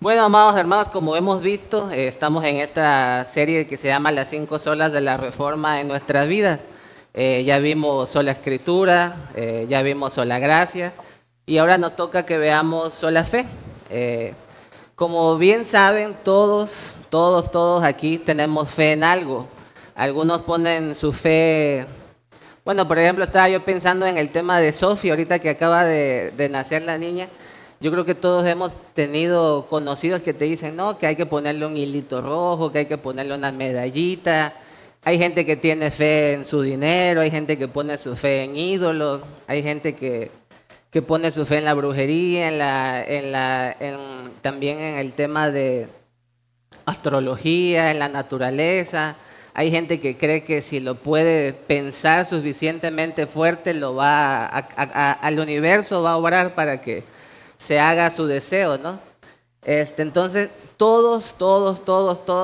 Bueno, amados hermanos, como hemos visto, estamos en esta serie que se llama Las 5 solas de la Reforma en nuestras vidas. Ya vimos sola escritura, ya vimos sola gracia y ahora nos toca que veamos sola fe. Como bien saben, todos aquí tenemos fe en algo. Algunos ponen su fe. Bueno, por ejemplo, estaba yo pensando en el tema de Sofía, ahorita que acaba de nacer la niña. Yo creo que todos hemos tenido conocidos que te dicen, no, que hay que ponerle un hilito rojo, que hay que ponerle una medallita. Hay gente que tiene fe en su dinero, hay gente que pone su fe en ídolos, hay gente que pone su fe en la brujería, también en el tema de astrología, en la naturaleza. Hay gente que cree que si lo puede pensar suficientemente fuerte, al universo va a obrar para que se haga su deseo, ¿no? Entonces, todos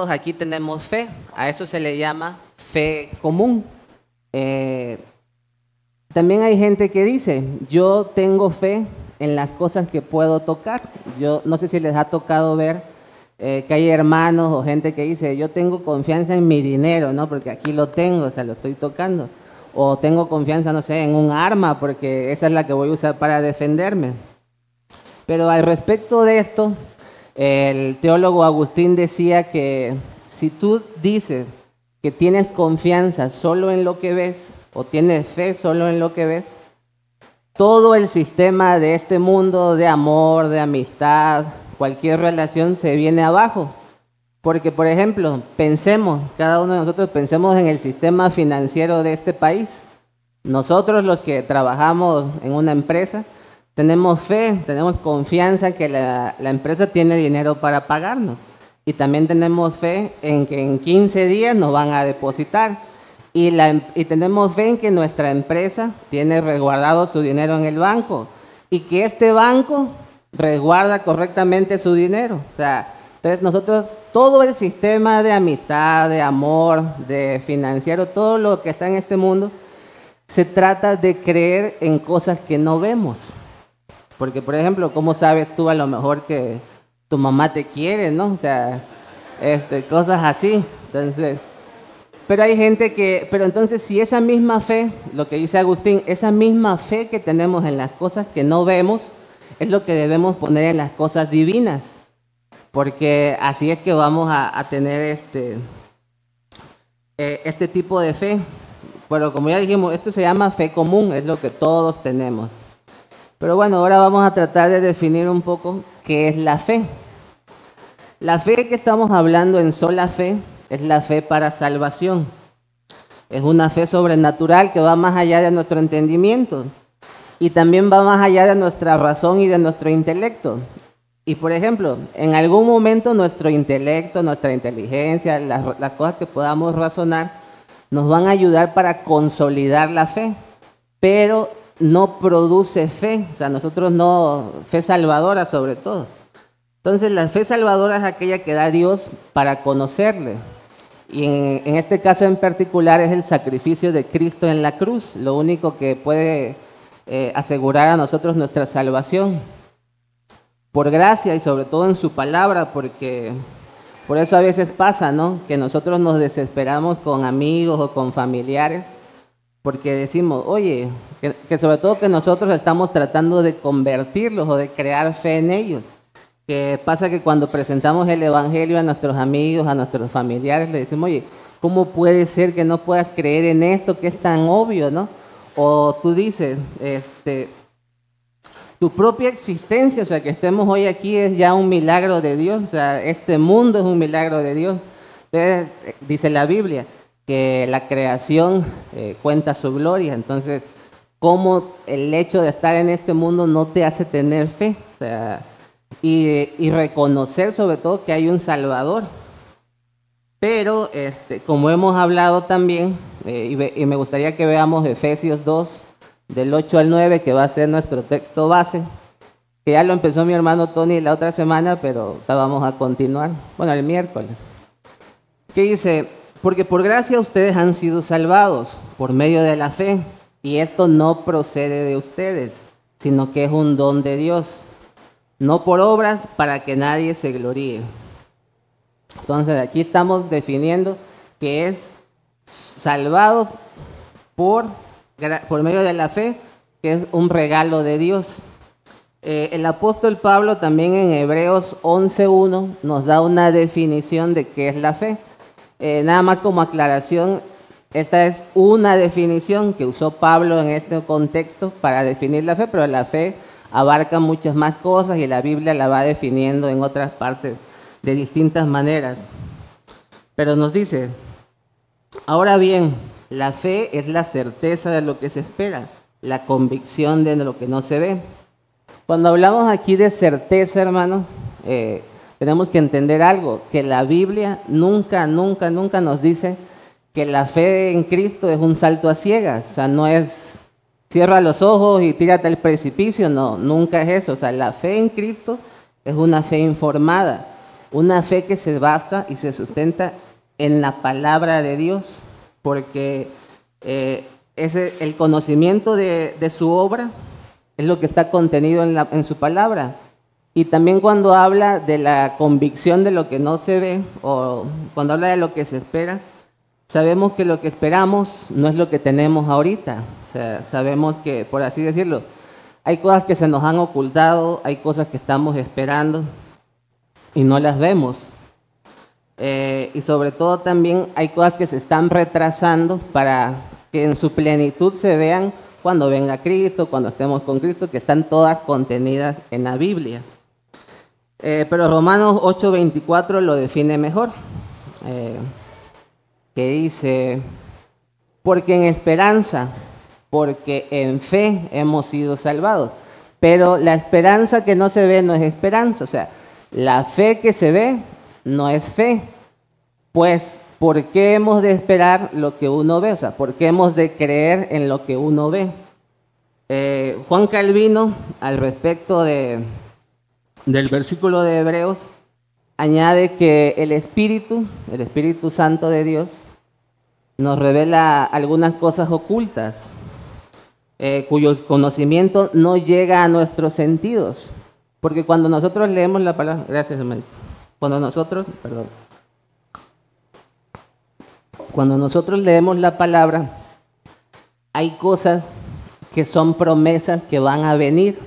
aquí tenemos fe. A eso se le llama fe común. También hay gente que dice, yo tengo fe en las cosas que puedo tocar. Yo no sé si les ha tocado ver que hay hermanos o gente que dice, yo tengo confianza en mi dinero, ¿no? Porque aquí lo tengo, o sea, lo estoy tocando. O tengo confianza, no sé, en un arma, porque esa es la que voy a usar para defenderme. Pero al respecto de esto, el teólogo Agustín decía que si tú dices que tienes confianza solo en lo que ves, o tienes fe solo en lo que ves, todo el sistema de este mundo de amor, de amistad, cualquier relación se viene abajo. Porque, por ejemplo, cada uno de nosotros pensemos en el sistema financiero de este país. Nosotros los que trabajamos en una empresa, tenemos fe, tenemos confianza que la empresa tiene dinero para pagarnos. Y también tenemos fe en que en 15 días nos van a depositar. Y tenemos fe en que nuestra empresa tiene resguardado su dinero en el banco. Y que este banco resguarda correctamente su dinero. O sea, entonces nosotros, todo el sistema de amistad, de amor, de financiero, todo lo que está en este mundo, se trata de creer en cosas que no vemos. Porque, por ejemplo, ¿cómo sabes tú a lo mejor que tu mamá te quiere, no? O sea, cosas así. Entonces, pero hay gente pero entonces si esa misma fe, lo que dice Agustín, esa misma fe que tenemos en las cosas que no vemos, es lo que debemos poner en las cosas divinas. Porque así es que vamos a tener este tipo de fe. Pero como ya dijimos, esto se llama fe común, es lo que todos tenemos. Pero bueno, ahora vamos a tratar de definir un poco qué es la fe. La fe que estamos hablando en sola fe es la fe para salvación. Es una fe sobrenatural que va más allá de nuestro entendimiento y también va más allá de nuestra razón y de nuestro intelecto. Y por ejemplo, en algún momento nuestro intelecto, nuestra inteligencia, las cosas que podamos razonar, nos van a ayudar para consolidar la fe, pero no produce fe, o sea, nosotros no, fe salvadora sobre todo. Entonces la fe salvadora es aquella que da Dios para conocerle. Y en este caso en particular es el sacrificio de Cristo en la cruz, lo único que puede asegurar a nosotros nuestra salvación. Por gracia y sobre todo en su palabra, porque por eso a veces pasa, ¿no? Que nosotros nos desesperamos con amigos o con familiares, porque decimos, oye, que sobre todo que nosotros estamos tratando de convertirlos o de crear fe en ellos. Que pasa que cuando presentamos el evangelio a nuestros amigos, a nuestros familiares, le decimos, oye, ¿cómo puede ser que no puedas creer en esto que es tan obvio, no? O tú dices, tu propia existencia, o sea, que estemos hoy aquí es ya un milagro de Dios, o sea, este mundo es un milagro de Dios. Entonces, dice la Biblia que la creación cuenta su gloria, entonces, ¿cómo el hecho de estar en este mundo no te hace tener fe? O sea, y reconocer sobre todo que hay un Salvador. Pero, como hemos hablado también, y me gustaría que veamos Efesios 2, del 8 al 9, que va a ser nuestro texto base, que ya lo empezó mi hermano Tony la otra semana, pero vamos a continuar, bueno, el miércoles. Que dice, porque por gracia ustedes han sido salvados por medio de la fe, y esto no procede de ustedes, sino que es un don de Dios. no por obras para que nadie se gloríe. Entonces aquí estamos definiendo que es salvados por medio de la fe, que es un regalo de Dios. El apóstol Pablo también en Hebreos 11:1 nos da una definición de qué es la fe. Nada más como aclaración, esta es una definición que usó Pablo en este contexto para definir la fe, pero la fe abarca muchas más cosas y la Biblia la va definiendo en otras partes de distintas maneras. Pero nos dice, ahora bien, la fe es la certeza de lo que se espera, la convicción de lo que no se ve. Cuando hablamos aquí de certeza, hermanos, tenemos que entender algo, que la Biblia nunca nos dice que la fe en Cristo es un salto a ciegas. O sea, no es cierra los ojos y tírate al precipicio, no, nunca es eso. O sea, la fe en Cristo es una fe informada, una fe que se basa y se sustenta en la palabra de Dios, porque el conocimiento de su obra es lo que está contenido en su palabra. Y también cuando habla de la convicción de lo que no se ve, o cuando habla de lo que se espera, sabemos que lo que esperamos no es lo que tenemos ahorita. O sea, sabemos que, por así decirlo, hay cosas que se nos han ocultado, hay cosas que estamos esperando y no las vemos. Y sobre todo también hay cosas que se están retrasando para que en su plenitud se vean cuando venga Cristo, cuando estemos con Cristo, que están todas contenidas en la Biblia. Pero Romanos 8:24 lo define mejor, que dice, porque en esperanza, porque en fe hemos sido salvados. Pero la esperanza que no se ve no es esperanza, o sea, la fe que se ve no es fe. Pues, ¿por qué hemos de esperar lo que uno ve? O sea, ¿por qué hemos de creer en lo que uno ve? Juan Calvino, al respecto del versículo de Hebreos, añade que el Espíritu Santo de Dios, nos revela algunas cosas ocultas, cuyo conocimiento no llega a nuestros sentidos. Porque cuando nosotros leemos la palabra, gracias hermanito, cuando nosotros leemos la palabra, hay cosas que son promesas que van a venir,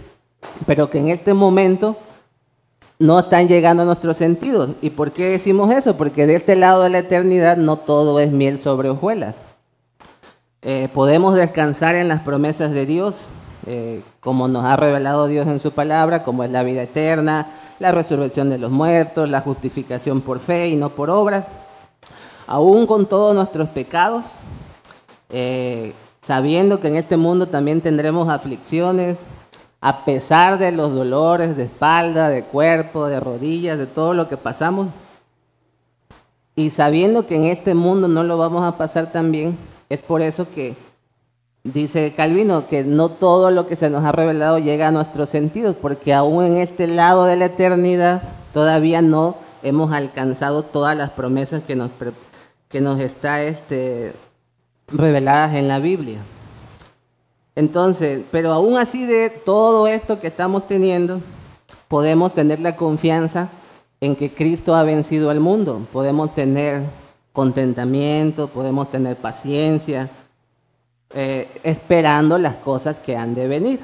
pero que en este momento no están llegando a nuestros sentidos. ¿Y por qué decimos eso? Porque de este lado de la eternidad no todo es miel sobre hojuelas. Podemos descansar en las promesas de Dios, como nos ha revelado Dios en su palabra, como es la vida eterna, la resurrección de los muertos, la justificación por fe y no por obras. Aún con todos nuestros pecados, sabiendo que en este mundo también tendremos aflicciones, a pesar de los dolores de espalda, de cuerpo, de rodillas, de todo lo que pasamos, y sabiendo que en este mundo no lo vamos a pasar tan bien, es por eso que dice Calvino que no todo lo que se nos ha revelado llega a nuestros sentidos, porque aún en este lado de la eternidad todavía no hemos alcanzado todas las promesas que nos está reveladas en la Biblia. Entonces, pero aún así de todo esto que estamos teniendo, podemos tener la confianza en que Cristo ha vencido al mundo. Podemos tener contentamiento, podemos tener paciencia, esperando las cosas que han de venir.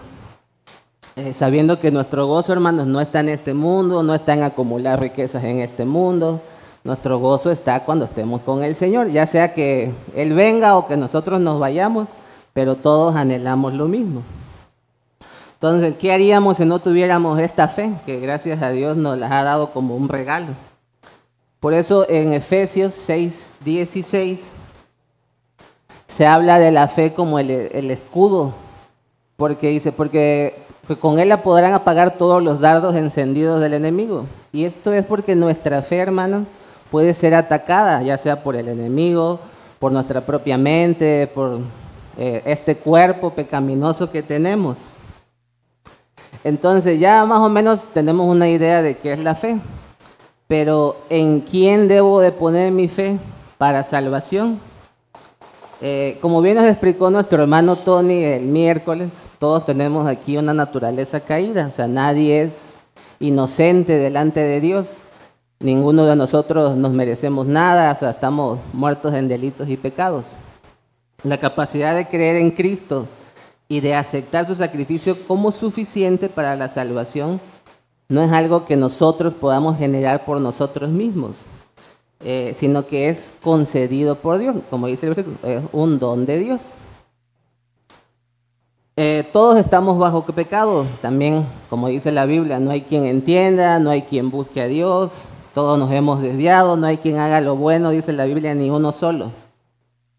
Sabiendo que nuestro gozo, hermanos, no está en este mundo, no está en acumular riquezas en este mundo. Nuestro gozo está cuando estemos con el Señor, ya sea que Él venga o que nosotros nos vayamos, pero todos anhelamos lo mismo. Entonces, ¿qué haríamos si no tuviéramos esta fe? Que gracias a Dios nos la ha dado como un regalo. Por eso en Efesios 6:16 se habla de la fe como el escudo, porque dice, porque con él la podrán apagar todos los dardos encendidos del enemigo. Y esto es porque nuestra fe, hermanos, puede ser atacada, ya sea por el enemigo, por nuestra propia mente, por este cuerpo pecaminoso que tenemos. Entonces ya más o menos tenemos una idea de qué es la fe. Pero ¿en quién debo de poner mi fe para salvación? Como bien nos explicó nuestro hermano Tony el miércoles, todos tenemos aquí una naturaleza caída, o sea, nadie es inocente delante de Dios. Ninguno de nosotros nos merecemos nada, o sea, estamos muertos en delitos y pecados. La capacidad de creer en Cristo y de aceptar su sacrificio como suficiente para la salvación no es algo que nosotros podamos generar por nosotros mismos, sino que es concedido por Dios, como dice el versículo, es un don de Dios. Todos estamos bajo pecado, también, como dice la Biblia, no hay quien entienda, no hay quien busque a Dios, todos nos hemos desviado, no hay quien haga lo bueno, dice la Biblia, ni uno solo.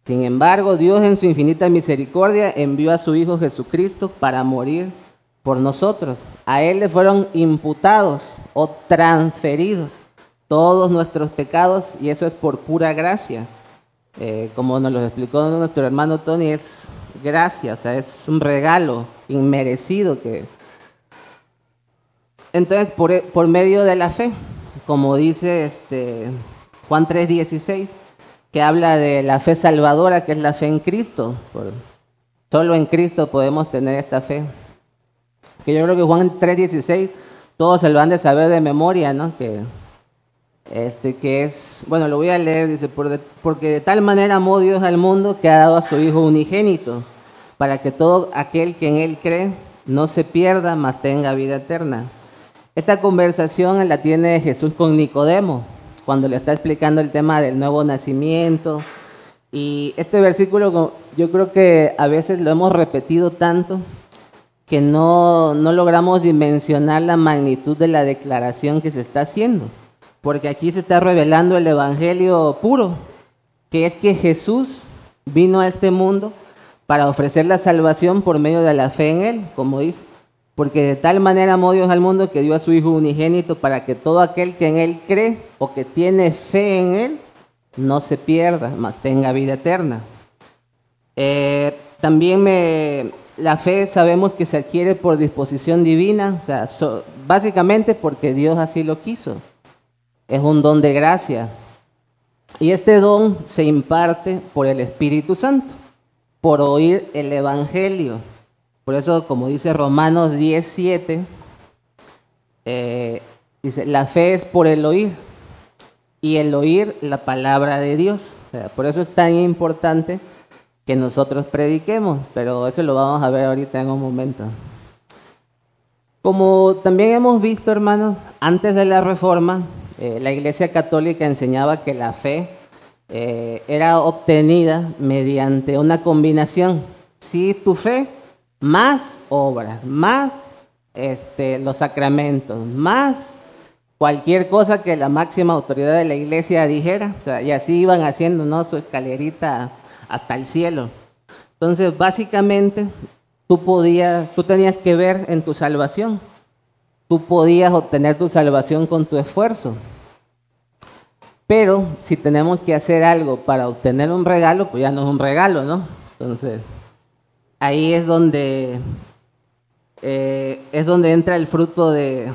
Sin embargo, Dios en su infinita misericordia envió a su Hijo Jesucristo para morir por nosotros. A Él le fueron imputados o transferidos todos nuestros pecados y eso es por pura gracia. Como nos lo explicó nuestro hermano Tony, es gracia, o sea, es un regalo inmerecido. Entonces, por medio de la fe, como dice Juan 3:16, que habla de la fe salvadora, que es la fe en Cristo. Solo en Cristo podemos tener esta fe. Que yo creo que Juan 3:16, todos se lo han de saber de memoria, ¿no? Que es, bueno, lo voy a leer, dice, porque de tal manera amó Dios al mundo que ha dado a su Hijo unigénito, para que todo aquel que en Él cree no se pierda, mas tenga vida eterna. Esta conversación la tiene Jesús con Nicodemo, cuando le está explicando el tema del nuevo nacimiento. Y este versículo yo creo que a veces lo hemos repetido tanto que no logramos dimensionar la magnitud de la declaración que se está haciendo. Porque aquí se está revelando el evangelio puro, que es que Jesús vino a este mundo para ofrecer la salvación por medio de la fe en Él, como dice. Porque de tal manera amó Dios al mundo que dio a su Hijo unigénito para que todo aquel que en Él cree o que tiene fe en Él no se pierda, mas tenga vida eterna. También la fe sabemos que se adquiere por disposición divina, o sea, básicamente porque Dios así lo quiso. Es un don de gracia. Y este don se imparte por el Espíritu Santo, por oír el Evangelio. Por eso, como dice Romanos 10:7, dice, la fe es por el oír, y el oír la palabra de Dios. O sea, por eso es tan importante que nosotros prediquemos, pero eso lo vamos a ver ahorita en un momento. Como también hemos visto, hermanos, antes de la Reforma, la Iglesia Católica enseñaba que la fe era obtenida mediante una combinación. Sí, tu fe, más obras, más los sacramentos, más cualquier cosa que la máxima autoridad de la Iglesia dijera. O sea, y así iban haciendo, ¿no?, su escalerita hasta el cielo. Entonces, básicamente, tú tenías que ver en tu salvación. Tú podías obtener tu salvación con tu esfuerzo. Pero si tenemos que hacer algo para obtener un regalo, pues ya no es un regalo, ¿no? Entonces, ahí es donde entra el fruto de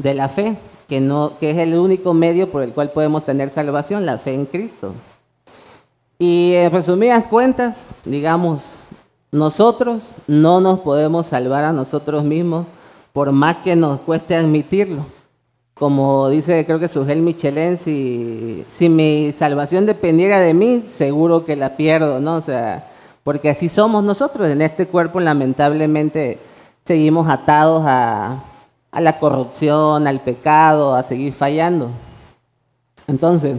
la fe, que es el único medio por el cual podemos tener salvación, la fe en Cristo. Y en resumidas cuentas, digamos, nosotros no nos podemos salvar a nosotros mismos, por más que nos cueste admitirlo. Como dice, creo que Sujel Michelén, si mi salvación dependiera de mí, seguro que la pierdo, ¿no? O sea, porque así somos nosotros. En este cuerpo, lamentablemente, seguimos atados a la corrupción, al pecado, a seguir fallando. Entonces,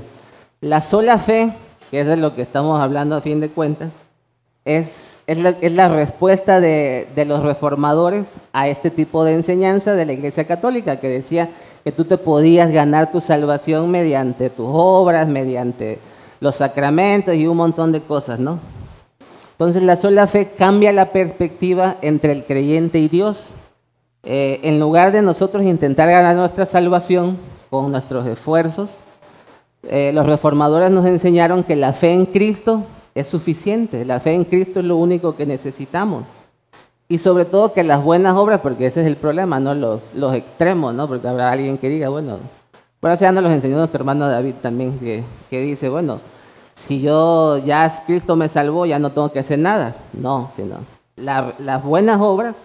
la sola fe, que es de lo que estamos hablando a fin de cuentas, es la respuesta de los reformadores a este tipo de enseñanza de la Iglesia Católica, que decía que tú te podías ganar tu salvación mediante tus obras, mediante los sacramentos y un montón de cosas, ¿no? Entonces la sola fe cambia la perspectiva entre el creyente y Dios. En lugar de nosotros intentar ganar nuestra salvación con nuestros esfuerzos, los reformadores nos enseñaron que la fe en Cristo es suficiente. La fe en Cristo es lo único que necesitamos. Y sobre todo que las buenas obras, porque ese es el problema, ¿no? Los extremos, ¿no? Porque habrá alguien que diga, bueno, por eso ya nos los enseñó nuestro hermano David también, que dice, bueno, si Cristo me salvó, ya no tengo que hacer nada. No, sino las buenas obras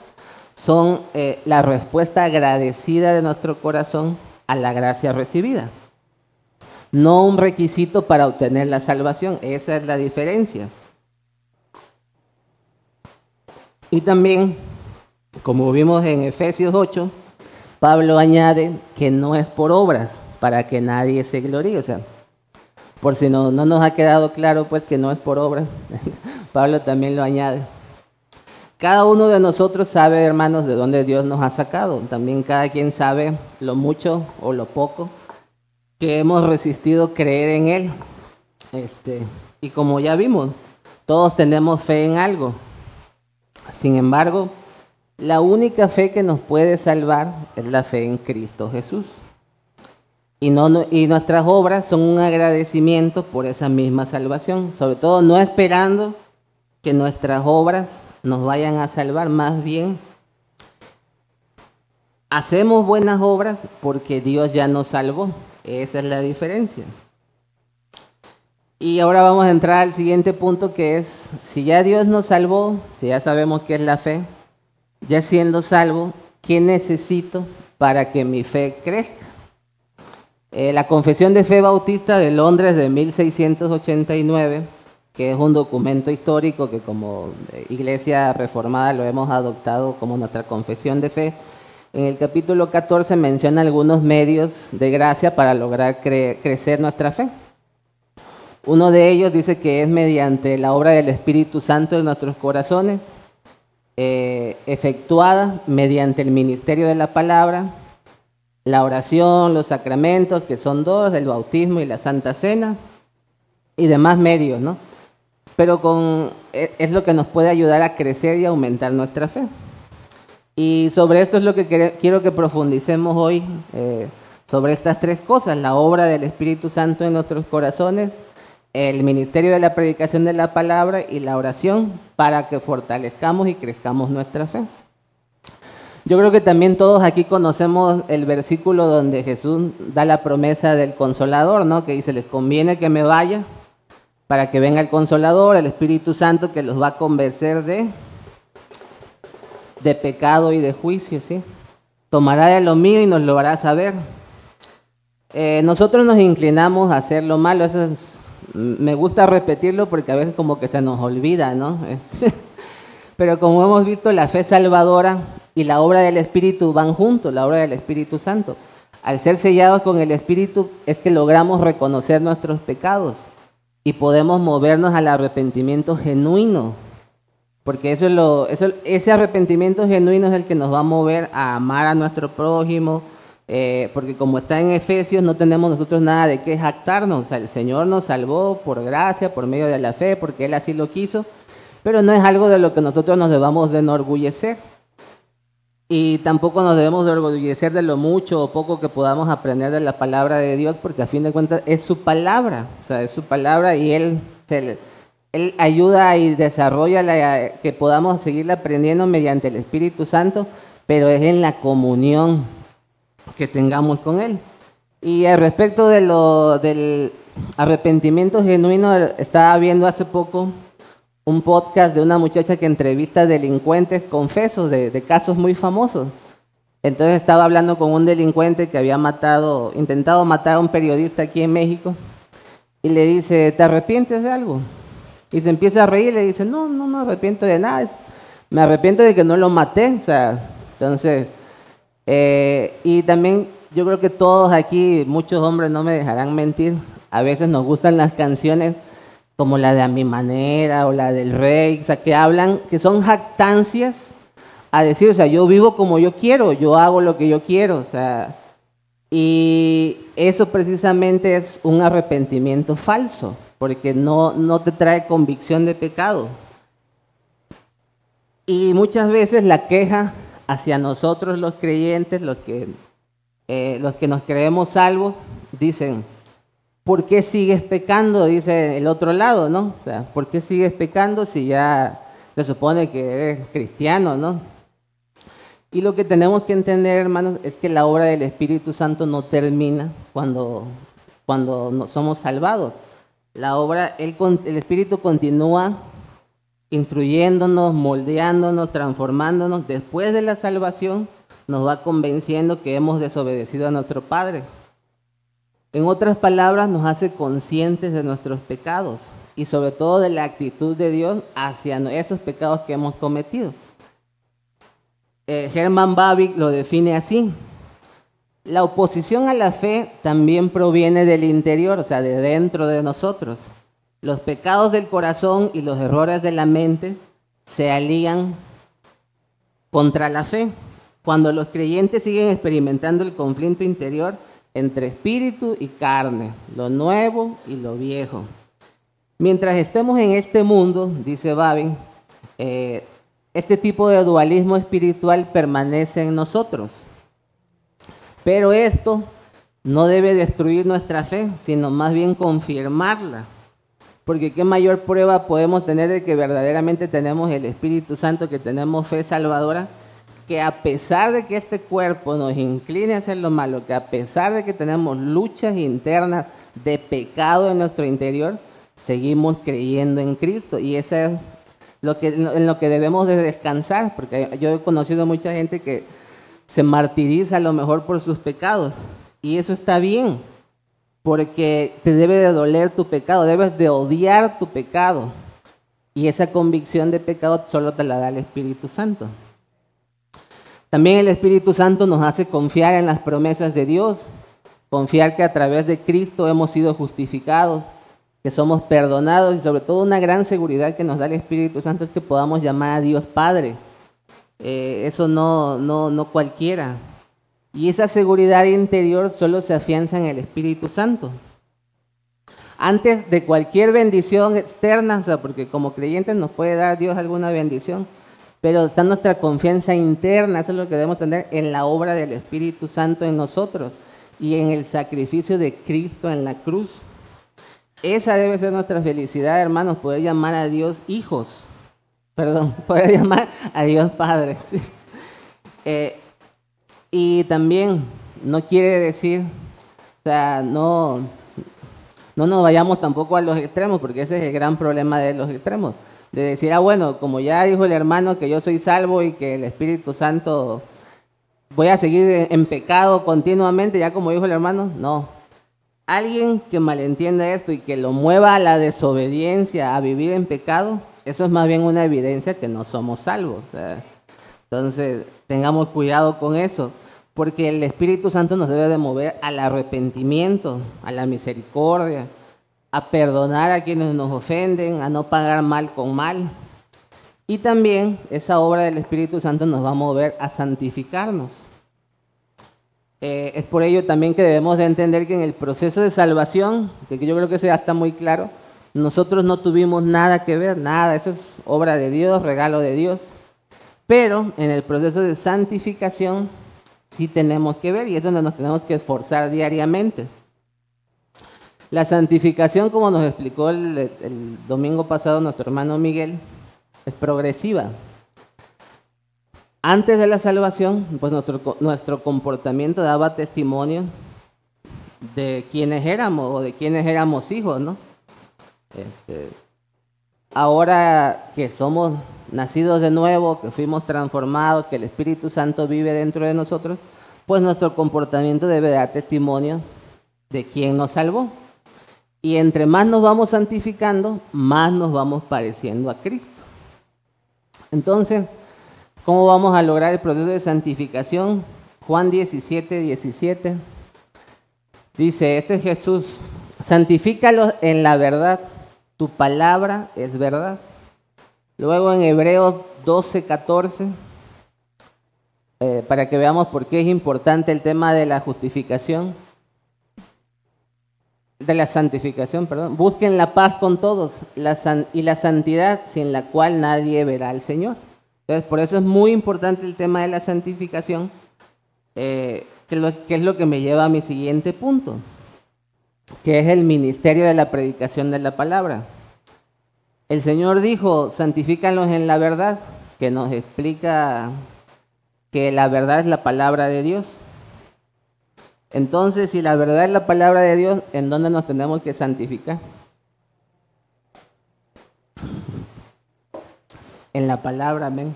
son la respuesta agradecida de nuestro corazón a la gracia recibida. No un requisito para obtener la salvación, esa es la diferencia. Y también, como vimos en Efesios 8, Pablo añade que no es por obras, para que nadie se gloríe. O sea, por si no nos ha quedado claro, pues que no es por obras, Pablo también lo añade. Cada uno de nosotros sabe, hermanos, de dónde Dios nos ha sacado. También cada quien sabe lo mucho o lo poco que hemos resistido creer en Él. Y como ya vimos, todos tenemos fe en algo. Sin embargo, la única fe que nos puede salvar es la fe en Cristo Jesús. Y nuestras obras son un agradecimiento por esa misma salvación. Sobre todo no esperando que nuestras obras nos vayan a salvar, más bien hacemos buenas obras porque Dios ya nos salvó. Esa es la diferencia. Y ahora vamos a entrar al siguiente punto, que es, si ya Dios nos salvó, si ya sabemos qué es la fe, ya siendo salvo, ¿qué necesito para que mi fe crezca? La Confesión de Fe Bautista de Londres de 1689, que es un documento histórico que como Iglesia Reformada lo hemos adoptado como nuestra confesión de fe, en el capítulo 14 menciona algunos medios de gracia para lograr crecer nuestra fe. Uno de ellos dice que es mediante la obra del Espíritu Santo en nuestros corazones, efectuada mediante el ministerio de la palabra, la oración, los sacramentos, que son dos, el bautismo y la Santa Cena, y demás medios, ¿no? Pero es lo que nos puede ayudar a crecer y aumentar nuestra fe. Y sobre esto es lo que quiero que profundicemos hoy, sobre estas tres cosas: la obra del Espíritu Santo en nuestros corazones, el ministerio de la predicación de la palabra y la oración, para que fortalezcamos y crezcamos nuestra fe. Yo creo que también todos aquí conocemos el versículo donde Jesús da la promesa del Consolador, ¿no? Que dice, les conviene que me vaya para que venga el Consolador, el Espíritu Santo, que los va a convencer de pecado y de juicio, ¿sí? Tomará de lo mío y nos lo hará saber. Nosotros nos inclinamos a hacer lo malo, me gusta repetirlo porque a veces como que se nos olvida, ¿no? Pero como hemos visto, la fe salvadora y la obra del Espíritu van juntos, la obra del Espíritu Santo. Al ser sellados con el Espíritu es que logramos reconocer nuestros pecados y podemos movernos al arrepentimiento genuino. Porque ese arrepentimiento genuino es el que nos va a mover a amar a nuestro prójimo, porque como está en Efesios, no tenemos nosotros nada de qué jactarnos. O sea, el Señor nos salvó por gracia, por medio de la fe, porque Él así lo quiso, pero no es algo de lo que nosotros nos debamos de enorgullecer. Y tampoco nos debemos de enorgullecer de lo mucho o poco que podamos aprender de la palabra de Dios, porque a fin de cuentas es su palabra, o sea, es su palabra y Él ayuda y desarrolla que podamos seguir aprendiendo mediante el Espíritu Santo, pero es en la comunión que tengamos con Él. Y al respecto del arrepentimiento genuino, estaba viendo hace poco un podcast de una muchacha que entrevista delincuentes confesos de casos muy famosos. Entonces estaba hablando con un delincuente que había intentado matar a un periodista aquí en México, y le dice, ¿te arrepientes de algo? Y se empieza a reír y le dice, no me arrepiento de nada, me arrepiento de que no lo maté. O sea, entonces, y también yo creo que todos aquí, muchos hombres no me dejarán mentir, a veces nos gustan las canciones como la de A Mi Manera o la del Rey, o sea, que son jactancias a decir, o sea, yo vivo como yo quiero, yo hago lo que yo quiero, o sea, y eso precisamente es un arrepentimiento falso, porque no te trae convicción de pecado. Y muchas veces la queja hacia nosotros los creyentes, los que nos creemos salvos, dicen, ¿por qué sigues pecando? Dice el otro lado, ¿no? O sea, ¿por qué sigues pecando si ya se supone que eres cristiano, ¿no? Y lo que tenemos que entender, hermanos, es que la obra del Espíritu Santo no termina cuando no somos salvados. La obra, el Espíritu continúa instruyéndonos, moldeándonos, transformándonos. Después de la salvación, nos va convenciendo que hemos desobedecido a nuestro Padre. En otras palabras, nos hace conscientes de nuestros pecados y sobre todo de la actitud de Dios hacia esos pecados que hemos cometido. Herman Bavinck lo define así: la oposición a la fe también proviene del interior, o sea, de dentro de nosotros. Los pecados del corazón y los errores de la mente se alían contra la fe. Cuando los creyentes siguen experimentando el conflicto interior entre espíritu y carne, lo nuevo y lo viejo. Mientras estemos en este mundo, dice Bavinck, este tipo de dualismo espiritual permanece en nosotros. Pero esto no debe destruir nuestra fe, sino más bien confirmarla. Porque qué mayor prueba podemos tener de que verdaderamente tenemos el Espíritu Santo, que tenemos fe salvadora, que a pesar de que este cuerpo nos incline a hacer lo malo, que a pesar de que tenemos luchas internas de pecado en nuestro interior, seguimos creyendo en Cristo. Y eso es en lo que debemos de descansar, porque yo he conocido mucha gente que se martiriza a lo mejor por sus pecados, y eso está bien, porque te debe de doler tu pecado, debes de odiar tu pecado, y esa convicción de pecado solo te la da el Espíritu Santo. También el Espíritu Santo nos hace confiar en las promesas de Dios, confiar que a través de Cristo hemos sido justificados, que somos perdonados, y sobre todo una gran seguridad que nos da el Espíritu Santo es que podamos llamar a Dios Padre. Eso no cualquiera. Y esa seguridad interior solo se afianza en el Espíritu Santo. Antes de cualquier bendición externa, o sea, porque como creyentes nos puede dar Dios alguna bendición, pero está nuestra confianza interna, eso es lo que debemos tener en la obra del Espíritu Santo en nosotros y en el sacrificio de Cristo en la cruz. Esa debe ser nuestra felicidad, hermanos, poder llamar a Dios hijos. Poder llamar a Dios Padre. ¿Sí? Y también no quiere decir, o sea, no nos vayamos tampoco a los extremos, porque ese es el gran problema de los extremos. De decir, bueno, como ya dijo el hermano que yo soy salvo y que el Espíritu Santo voy a seguir en pecado continuamente, ya como dijo el hermano, no. Alguien que malentienda esto y que lo mueva a la desobediencia, a vivir en pecado, eso es más bien una evidencia que no somos salvos. O sea, entonces, tengamos cuidado con eso, porque el Espíritu Santo nos debe de mover al arrepentimiento, a la misericordia, a perdonar a quienes nos ofenden, a no pagar mal con mal. Y también esa obra del Espíritu Santo nos va a mover a santificarnos. Es por ello también que debemos de entender que en el proceso de salvación, que yo creo que eso ya está muy claro, nosotros no tuvimos nada que ver, nada, eso es obra de Dios, regalo de Dios. Pero en el proceso de santificación sí tenemos que ver, y es donde nos tenemos que esforzar diariamente. La santificación, como nos explicó el domingo pasado nuestro hermano Miguel, es progresiva. Antes de la salvación, pues nuestro comportamiento daba testimonio de quiénes éramos o de quiénes éramos hijos, ¿no? Ahora que somos nacidos de nuevo, que fuimos transformados, que el Espíritu Santo vive dentro de nosotros, pues nuestro comportamiento debe dar testimonio de quién nos salvó. Y entre más nos vamos santificando, más nos vamos pareciendo a Cristo. Entonces, ¿cómo vamos a lograr el proceso de santificación? Juan 17:17 dice, este es Jesús, santifícalos en la verdad, tu palabra es verdad. Luego en Hebreos 12:14, para que veamos por qué es importante el tema de la justificación, de la santificación, perdón. Busquen la paz con todos y la santidad sin la cual nadie verá al Señor. Entonces, por eso es muy importante el tema de la santificación, que es lo que me lleva a mi siguiente punto, que es el ministerio de la predicación de la palabra. El Señor dijo, santifícalos en la verdad, que nos explica que la verdad es la palabra de Dios. Entonces, si la verdad es la palabra de Dios, ¿en dónde nos tenemos que santificar? en la palabra, amén.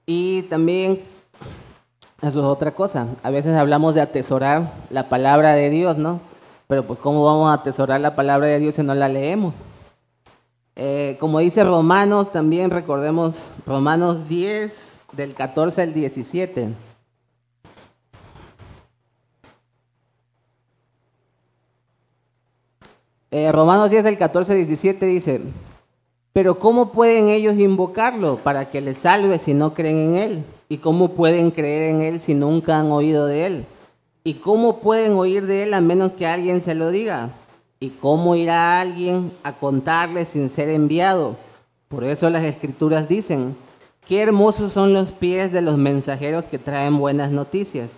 Y también, eso es otra cosa, a veces hablamos de atesorar la palabra de Dios, ¿no? Pero pues ¿cómo vamos a atesorar la palabra de Dios si no la leemos? Como dice Romanos, también recordemos Romanos 10, del 14 al 17. Romanos 10, del 14 al 17 dice: pero ¿cómo pueden ellos invocarlo para que les salve si no creen en Él? ¿Y cómo pueden creer en Él si nunca han oído de Él? ¿Y cómo pueden oír de Él a menos que alguien se lo diga? ¿Y cómo irá alguien a contarle sin ser enviado? Por eso las Escrituras dicen: qué hermosos son los pies de los mensajeros que traen buenas noticias.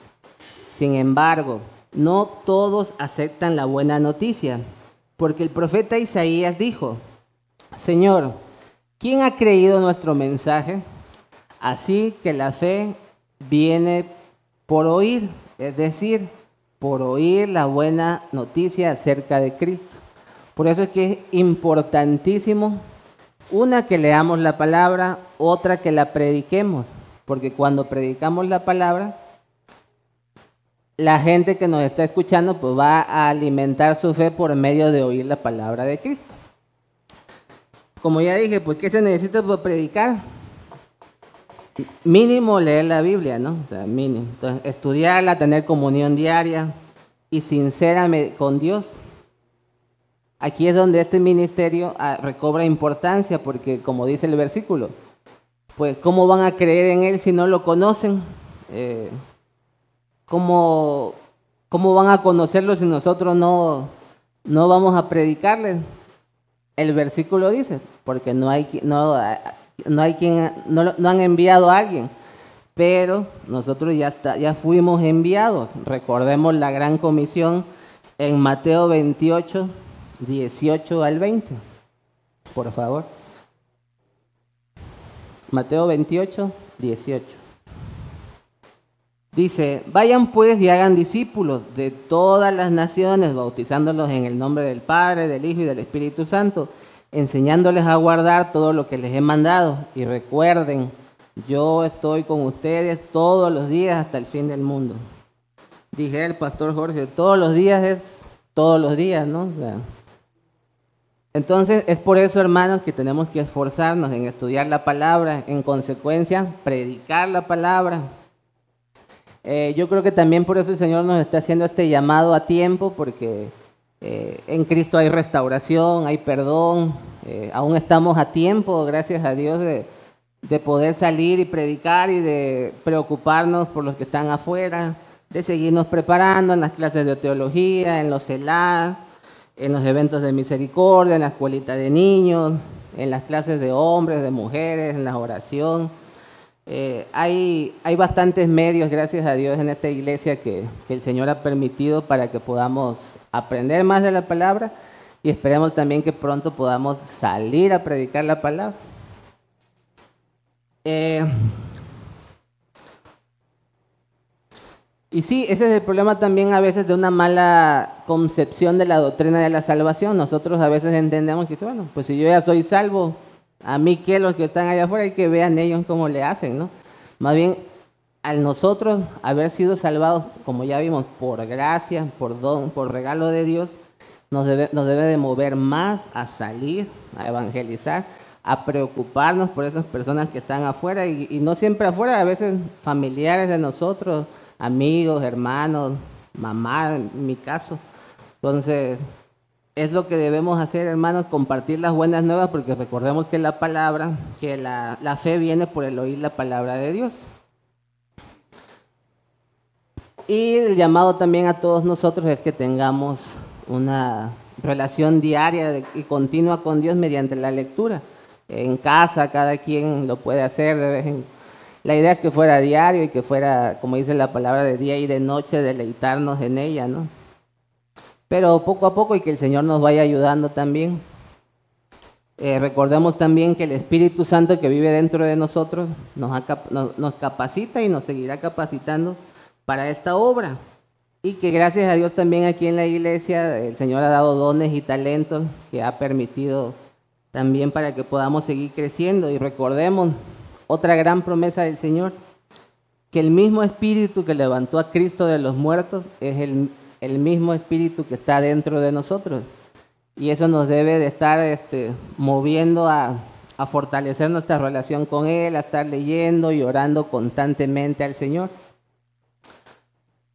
Sin embargo, no todos aceptan la buena noticia, porque el profeta Isaías dijo: Señor, ¿quién ha creído nuestro mensaje? Así que la fe viene por oír, es decir, por oír la buena noticia acerca de Cristo. Por eso es que es importantísimo, una, que leamos la palabra, otra, que la prediquemos, porque cuando predicamos la palabra, la gente que nos está escuchando pues va a alimentar su fe por medio de oír la palabra de Cristo. Como ya dije, pues ¿qué se necesita para predicar? Mínimo leer la Biblia, ¿no? O sea, mínimo. Entonces, estudiarla, tener comunión diaria y sincera con Dios. Aquí es donde este ministerio recobra importancia, porque como dice el versículo, pues ¿cómo van a creer en Él si no lo conocen? ¿Cómo van a conocerlo si nosotros no vamos a predicarles? El versículo dice, porque no han enviado a alguien, pero nosotros ya fuimos enviados. Recordemos la gran comisión en Mateo 28, 18 al 20, por favor. Mateo 28, 18. Dice: vayan pues y hagan discípulos de todas las naciones, bautizándolos en el nombre del Padre, del Hijo y del Espíritu Santo, enseñándoles a guardar todo lo que les he mandado. Y recuerden, yo estoy con ustedes todos los días hasta el fin del mundo. Dije el pastor Jorge, todos los días es todos los días, ¿no? O sea, entonces es por eso, hermanos, que tenemos que esforzarnos en estudiar la palabra, en consecuencia, predicar la palabra. Yo creo que también por eso el Señor nos está haciendo este llamado a tiempo, porque en Cristo hay restauración, hay perdón, aún estamos a tiempo, gracias a Dios, de poder salir y predicar y de preocuparnos por los que están afuera, de seguirnos preparando en las clases de teología, en los CELA, en los eventos de misericordia, en la escuelita de niños, en las clases de hombres, de mujeres, en la oración. Hay bastantes medios, gracias a Dios, en esta iglesia que el Señor ha permitido para que podamos aprender más de la palabra, y esperemos también que pronto podamos salir a predicar la palabra. Y sí, ese es el problema también a veces de una mala concepción de la doctrina de la salvación. Nosotros a veces entendemos que, bueno, pues si yo ya soy salvo, a mí que los que están allá afuera, hay que vean ellos cómo le hacen, ¿no? Más bien, al nosotros haber sido salvados, como ya vimos, por gracia, por don, por regalo de Dios, nos debe de mover más a salir, a evangelizar, a preocuparnos por esas personas que están afuera, y no siempre afuera, a veces familiares de nosotros, amigos, hermanos, mamá, en mi caso. Entonces, es lo que debemos hacer, hermanos, compartir las buenas nuevas, porque recordemos que la palabra, que la fe viene por el oír la palabra de Dios. Y el llamado también a todos nosotros es que tengamos una relación diaria y continua con Dios mediante la lectura. En casa cada quien lo puede hacer de vez en cuando. La idea es que fuera diario y que fuera, como dice la palabra, de día y de noche, deleitarnos en ella, ¿no? Pero poco a poco, y que el Señor nos vaya ayudando también. Recordemos también que el Espíritu Santo que vive dentro de nosotros nos capacita y nos seguirá capacitando para esta obra. Y que gracias a Dios también aquí en la iglesia el Señor ha dado dones y talentos que ha permitido también para que podamos seguir creciendo. Y recordemos otra gran promesa del Señor, que el mismo Espíritu que levantó a Cristo de los muertos es el mismo Espíritu que está dentro de nosotros. Y eso nos debe de estar moviendo a fortalecer nuestra relación con Él, a estar leyendo y orando constantemente al Señor.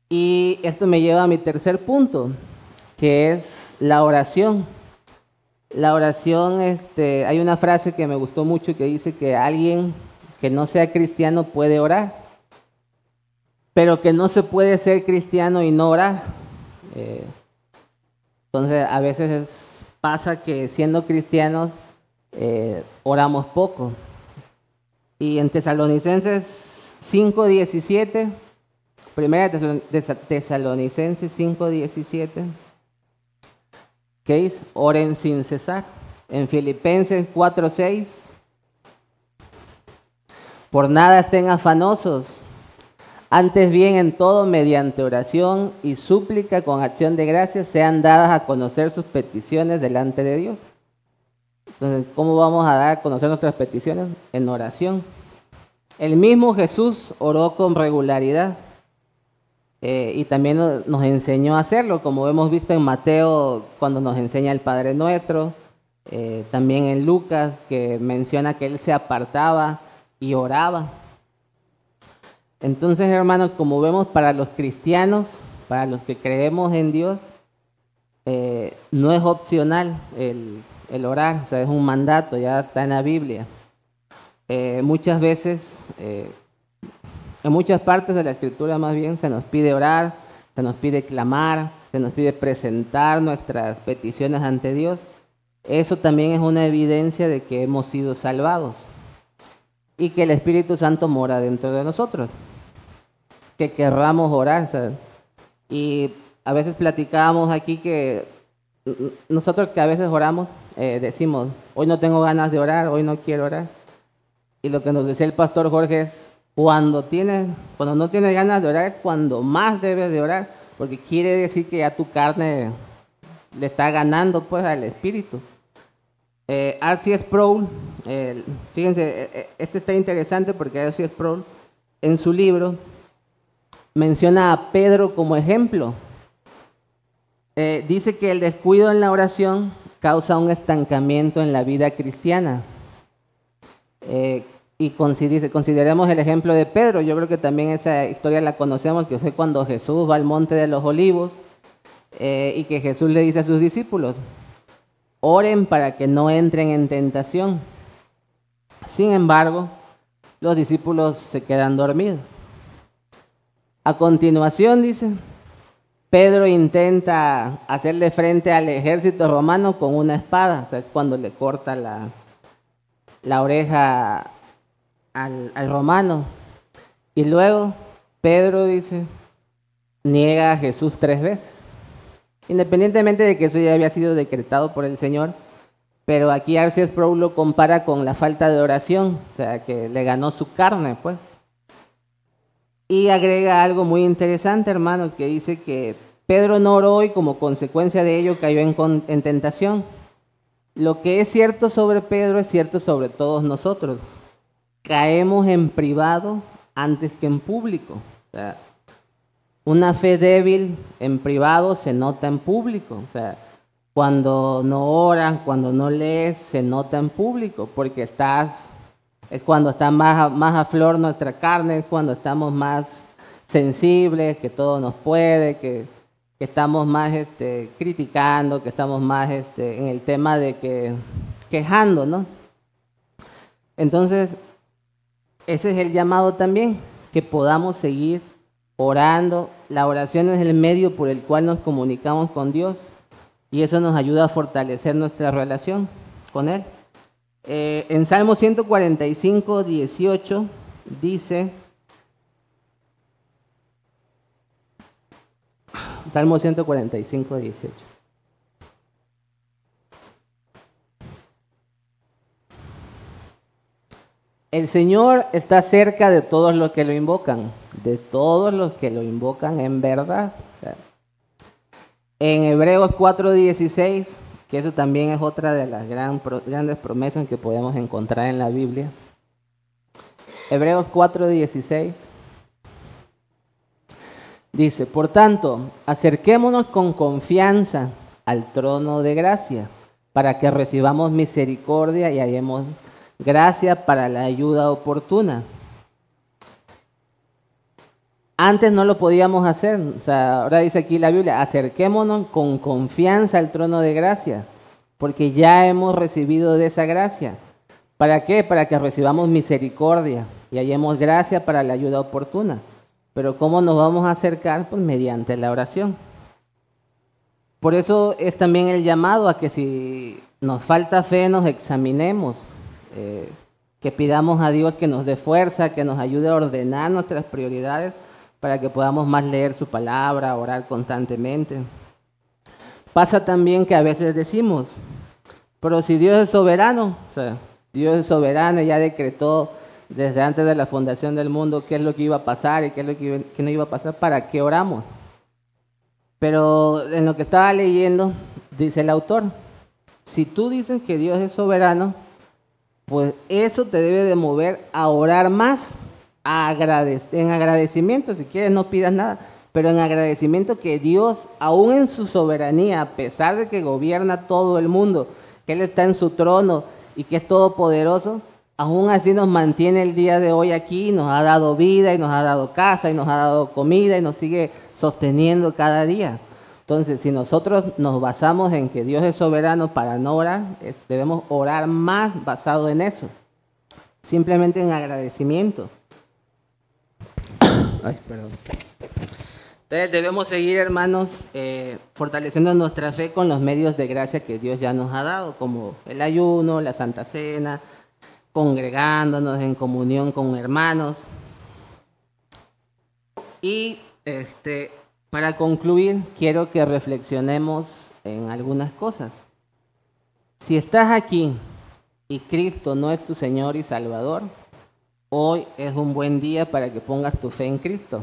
Y esto me lleva a mi tercer punto, que es la oración. La oración, hay una frase que me gustó mucho que dice que alguien que no sea cristiano puede orar, pero que no se puede ser cristiano y no orar. Entonces, a veces pasa que siendo cristianos oramos poco. Y en Tesalonicenses 5:17, primera Tesalonicenses 5:17, ¿qué dice? Oren sin cesar. En Filipenses 4:6, por nada estén afanosos, antes bien en todo mediante oración y súplica con acción de gracias sean dadas a conocer sus peticiones delante de Dios. Entonces, ¿cómo vamos a dar a conocer nuestras peticiones? En oración. El mismo Jesús oró con regularidad y también nos enseñó a hacerlo, como hemos visto en Mateo cuando nos enseña el Padre Nuestro, también en Lucas que menciona que Él se apartaba y oraba. Entonces, hermanos, como vemos, para los cristianos, para los que creemos en Dios, no es opcional el orar, o sea, es un mandato, ya está en la Biblia. Muchas veces, en muchas partes de la Escritura más bien, se nos pide orar, se nos pide clamar, se nos pide presentar nuestras peticiones ante Dios. Eso también es una evidencia de que hemos sido salvados y que el Espíritu Santo mora dentro de nosotros, que querramos orar, ¿sabes? Y a veces platicábamos aquí que nosotros que a veces oramos, decimos, hoy no tengo ganas de orar, hoy no quiero orar. Y lo que nos decía el pastor Jorge es, cuando no tienes ganas de orar, es cuando más debes de orar, porque quiere decir que ya tu carne le está ganando pues al Espíritu. R.C. Sproul, fíjense, este está interesante porque R.C. Sproul en su libro menciona a Pedro como ejemplo. Dice que el descuido en la oración causa un estancamiento en la vida cristiana. Y consideremos el ejemplo de Pedro. Yo creo que también esa historia la conocemos, que fue cuando Jesús va al Monte de los Olivos y que Jesús le dice a sus discípulos, oren para que no entren en tentación. Sin embargo, los discípulos se quedan dormidos. A continuación, dice, Pedro intenta hacerle frente al ejército romano con una espada. O sea, es cuando le corta la oreja al romano. Y luego Pedro, dice, niega a Jesús 3 veces. Independientemente de que eso ya había sido decretado por el Señor, pero aquí R.C. Sproul lo compara con la falta de oración, o sea, que le ganó su carne, pues. Y agrega algo muy interesante, hermanos, que dice que Pedro no oró y como consecuencia de ello cayó en tentación. Lo que es cierto sobre Pedro es cierto sobre todos nosotros. Caemos en privado antes que en público. O sea, una fe débil en privado se nota en público. O sea, cuando no oras, cuando no lees, se nota en público, porque es cuando está más a flor nuestra carne, es cuando estamos más sensibles, que todo nos puede, que estamos más criticando, que estamos más en el tema de que quejando, ¿no? Entonces, ese es el llamado también, que podamos seguir orando. La oración es el medio por el cual nos comunicamos con Dios y eso nos ayuda a fortalecer nuestra relación con Él. En Salmo 145, 18 dice, Salmo 145, 18. El Señor está cerca de todos los que lo invocan, en verdad. En Hebreos 4:16, que eso también es otra de las grandes promesas que podemos encontrar en la Biblia. Hebreos 4:16 dice: por tanto, acerquémonos con confianza al trono de gracia, para que recibamos misericordia y hallemos gracia para la ayuda oportuna. Antes no lo podíamos hacer, o sea, ahora dice aquí la Biblia, acerquémonos con confianza al trono de gracia, porque ya hemos recibido de esa gracia. ¿Para qué? Para que recibamos misericordia y hallemos gracia para la ayuda oportuna. Pero ¿cómo nos vamos a acercar? Pues mediante la oración. Por eso es también el llamado a que si nos falta fe, nos examinemos, que pidamos a Dios que nos dé fuerza, que nos ayude a ordenar nuestras prioridades para que podamos más leer su palabra, orar constantemente. Pasa también que a veces decimos, pero si Dios es soberano, o sea, Dios es soberano y ya decretó desde antes de la fundación del mundo qué es lo que iba a pasar y qué es lo que no iba a pasar, ¿para qué oramos? Pero en lo que estaba leyendo, dice el autor, si tú dices que Dios es soberano, pues eso te debe de mover a orar más, en agradecimiento. Si quieres no pidas nada, pero en agradecimiento que Dios, aún en su soberanía, a pesar de que gobierna todo el mundo, que Él está en su trono y que es todopoderoso, aún así nos mantiene el día de hoy aquí, nos ha dado vida y nos ha dado casa y nos ha dado comida y nos sigue sosteniendo cada día. Entonces, si nosotros nos basamos en que Dios es soberano para no orar, debemos orar más basado en eso, simplemente en agradecimiento. Ay, perdón. Entonces debemos seguir, hermanos, fortaleciendo nuestra fe con los medios de gracia que Dios ya nos ha dado, como el ayuno, la Santa Cena, congregándonos en comunión con hermanos. Y para concluir, quiero que reflexionemos en algunas cosas. Si estás aquí y Cristo no es tu Señor y Salvador, hoy es un buen día para que pongas tu fe en Cristo,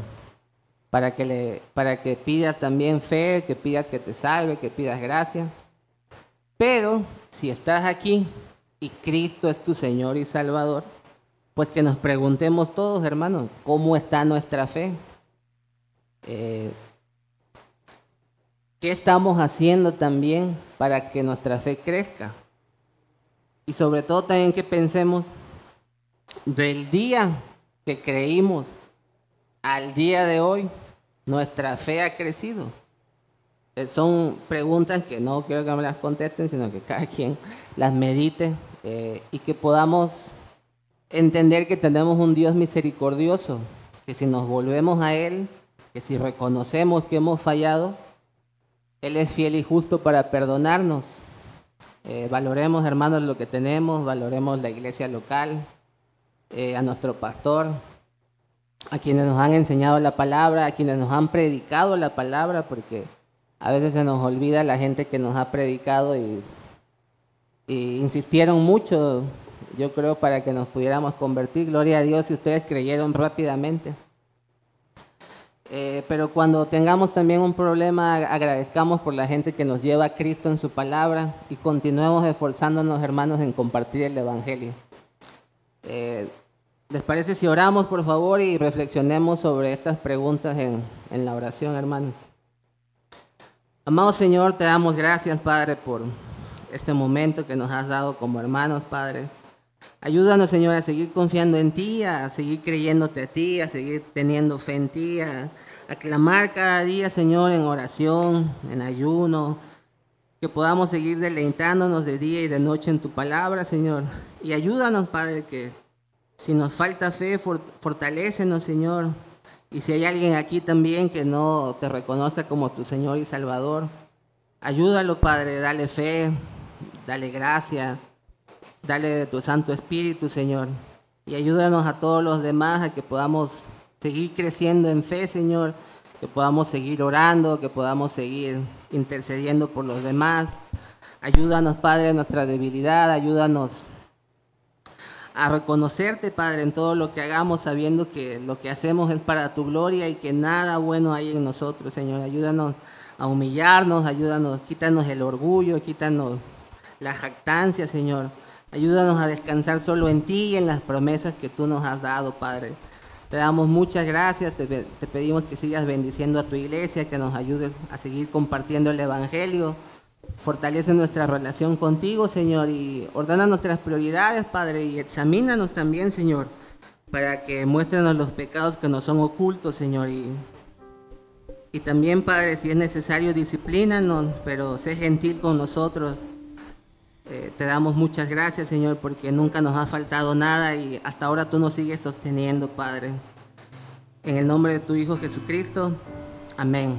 para que pidas también fe, que pidas que te salve, que pidas gracia. Pero si estás aquí y Cristo es tu Señor y Salvador, pues que nos preguntemos todos, hermanos, ¿cómo está nuestra fe? ¿Qué estamos haciendo también para que nuestra fe crezca? Y sobre todo también que pensemos del día que creímos al día de hoy, nuestra fe ha crecido. Son preguntas que no quiero que me las contesten, sino que cada quien las medite y que podamos entender que tenemos un Dios misericordioso, que si nos volvemos a Él, que si reconocemos que hemos fallado, Él es fiel y justo para perdonarnos. Valoremos, hermanos, lo que tenemos, valoremos la iglesia local, a nuestro pastor, a quienes nos han enseñado la palabra, a quienes nos han predicado la palabra, porque a veces se nos olvida la gente que nos ha predicado y insistieron mucho, yo creo, para que nos pudiéramos convertir. Gloria a Dios si ustedes creyeron rápidamente. Pero cuando tengamos también un problema, agradezcamos por la gente que nos lleva a Cristo en su palabra y continuemos esforzándonos, hermanos, en compartir el Evangelio. ¿Les parece si oramos, por favor, y reflexionemos sobre estas preguntas en la oración, hermanos? Amado Señor, te damos gracias, Padre, por este momento que nos has dado como hermanos, Padre. Ayúdanos, Señor, a seguir confiando en ti, a seguir creyéndote a ti, a seguir teniendo fe en ti, a clamar cada día, Señor, en oración, en ayuno, que podamos seguir deleitándonos de día y de noche en tu palabra, Señor. Y ayúdanos, Padre, que si nos falta fe, fortalécenos, Señor. Y si hay alguien aquí también que no te reconoce como tu Señor y Salvador, ayúdalo, Padre, dale fe, dale gracia, dale de tu Santo Espíritu, Señor. Y ayúdanos a todos los demás a que podamos seguir creciendo en fe, Señor, que podamos seguir orando, que podamos seguir intercediendo por los demás. Ayúdanos, Padre, en nuestra debilidad, ayúdanos a reconocerte, Padre, en todo lo que hagamos, sabiendo que lo que hacemos es para tu gloria y que nada bueno hay en nosotros, Señor. Ayúdanos a humillarnos, ayúdanos, quítanos el orgullo, quítanos la jactancia, Señor. Ayúdanos a descansar solo en ti y en las promesas que tú nos has dado, Padre. Te damos muchas gracias, te pedimos que sigas bendiciendo a tu iglesia, que nos ayudes a seguir compartiendo el Evangelio. Fortalece nuestra relación contigo, Señor, y ordena nuestras prioridades, Padre, y examínanos también, Señor, para que muéstrenos los pecados que nos son ocultos, Señor, y también, Padre, si es necesario, disciplínanos, pero sé gentil con nosotros. Te damos muchas gracias, Señor, porque nunca nos ha faltado nada y hasta ahora tú nos sigues sosteniendo, Padre. En el nombre de tu Hijo Jesucristo, amén.